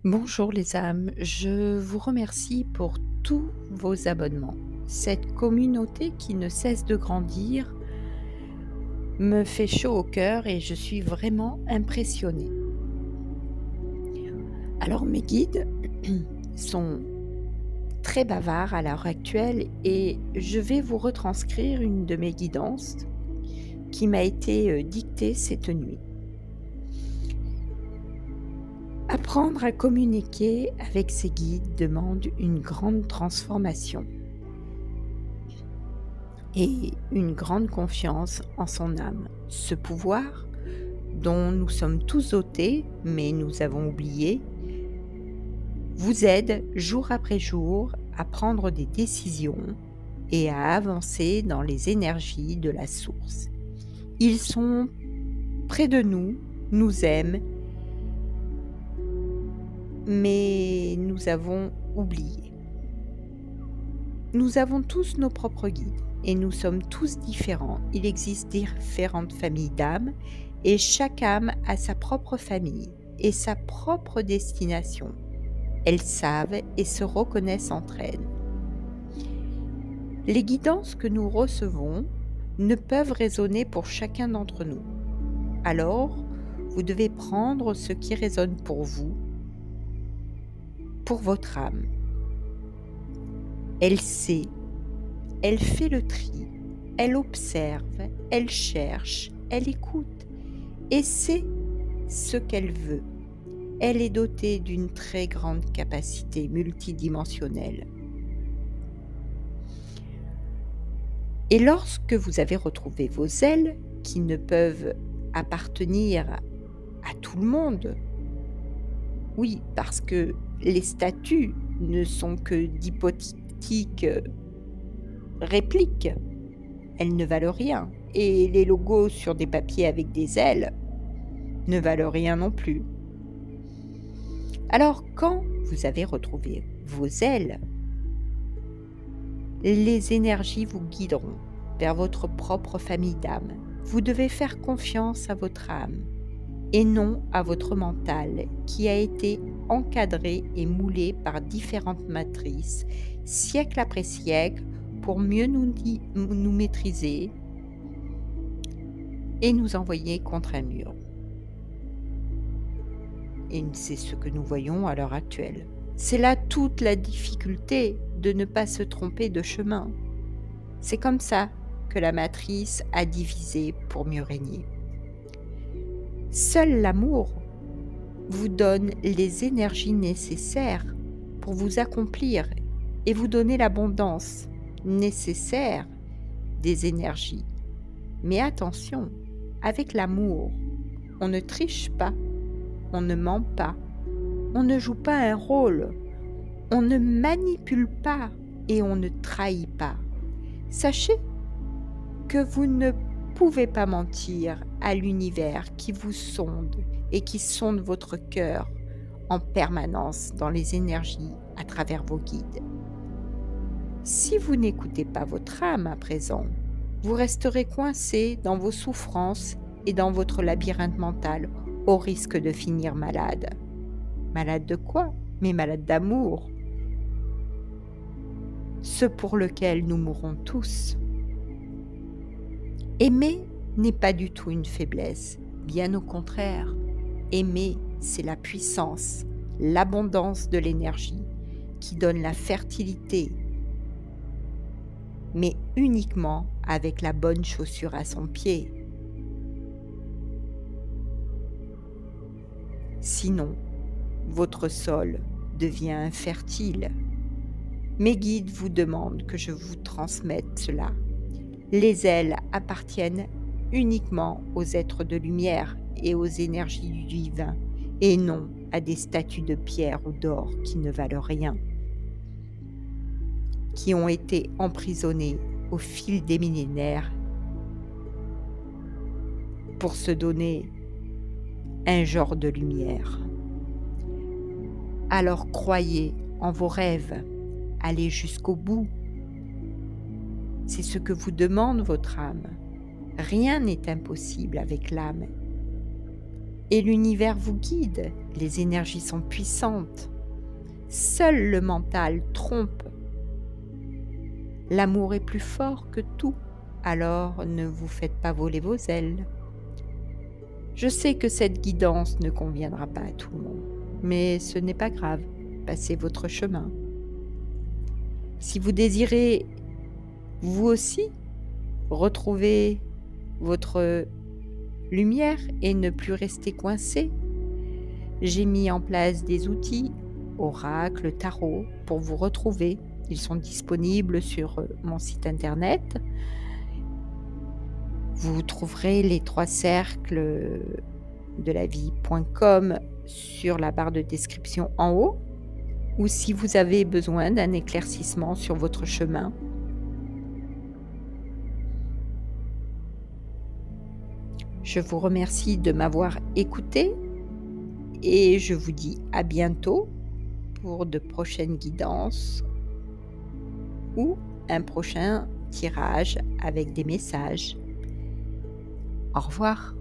Bonjour les âmes, je vous remercie pour tous vos abonnements. Cette communauté qui ne cesse de grandir me fait chaud au cœur et je suis vraiment impressionnée. Alors mes guides sont très bavards à l'heure actuelle et je vais vous retranscrire une de mes guidances qui m'a été dictée cette nuit. Apprendre à communiquer avec ses guides demande une grande transformation et une grande confiance en son âme. Ce pouvoir, dont nous sommes tous dotés, mais nous avons oublié, vous aide jour après jour à prendre des décisions et à avancer dans les énergies de la source. Ils sont près de nous, nous aiment, mais nous avons oublié. Nous avons tous nos propres guides et nous sommes tous différents. Il existe différentes familles d'âmes et chaque âme a sa propre famille et sa propre destination. Elles savent et se reconnaissent entre elles. Les guidances que nous recevons ne peuvent résonner pour chacun d'entre nous. Alors, vous devez prendre ce qui résonne pour vous, pour votre âme. Elle sait, elle fait le tri, elle observe, elle cherche, elle écoute et sait ce qu'elle veut. Elle est dotée d'une très grande capacité multidimensionnelle. Et lorsque vous avez retrouvé vos ailes, qui ne peuvent appartenir à tout le monde, oui, parce que les statues ne sont que d'hypothétiques répliques, elles ne valent rien. Et les logos sur des papiers avec des ailes ne valent rien non plus. Alors quand vous avez retrouvé vos ailes, les énergies vous guideront vers votre propre famille d'âmes. Vous devez faire confiance à votre âme et non à votre mental qui a été encadré et moulé par différentes matrices, siècle après siècle, pour mieux nous maîtriser et nous envoyer contre un mur. Et c'est ce que nous voyons à l'heure actuelle. C'est là toute la difficulté de ne pas se tromper de chemin. C'est comme ça que la matrice a divisé pour mieux régner. Seul l'amour vous donne les énergies nécessaires pour vous accomplir et vous donner l'abondance nécessaire des énergies. Mais attention, avec l'amour, on ne triche pas, on ne ment pas, on ne joue pas un rôle, on ne manipule pas et on ne trahit pas. Sachez que vous ne pouvez pas mentir à l'univers qui vous sonde et qui sonde votre cœur en permanence dans les énergies à travers vos guides. Si vous n'écoutez pas votre âme à présent, vous resterez coincé dans vos souffrances et dans votre labyrinthe mental au risque de finir malade. Malade de quoi? Mais malade d'amour. Ce pour lequel nous mourrons tous. Aimer n'est pas du tout une faiblesse, bien au contraire. Aimer, c'est la puissance, l'abondance de l'énergie qui donne la fertilité, mais uniquement avec la bonne chaussure à son pied. Sinon, votre sol devient infertile. Mes guides vous demandent que je vous transmette cela. Les ailes appartiennent uniquement aux êtres de lumière et aux énergies du divin, et non à des statues de pierre ou d'or qui ne valent rien, qui ont été emprisonnées au fil des millénaires pour se donner un genre de lumière. Alors croyez en vos rêves, allez jusqu'au bout. C'est ce que vous demande votre âme. Rien n'est impossible avec l'âme. Et l'univers vous guide, les énergies sont puissantes. Seul le mental trompe. L'amour est plus fort que tout, alors ne vous faites pas voler vos ailes. Je sais que cette guidance ne conviendra pas à tout le monde, mais ce n'est pas grave, passez votre chemin. Si vous désirez, vous aussi, retrouver votre lumière et ne plus rester coincé, j'ai mis en place des outils, oracle, tarot, pour vous retrouver. Ils sont disponibles sur mon site internet. Vous trouverez les 3 cercles de la vie.com sur la barre de description en haut, ou si vous avez besoin d'un éclaircissement sur votre chemin. Je vous remercie de m'avoir écouté et je vous dis à bientôt pour de prochaines guidances ou un prochain tirage avec des messages. Au revoir.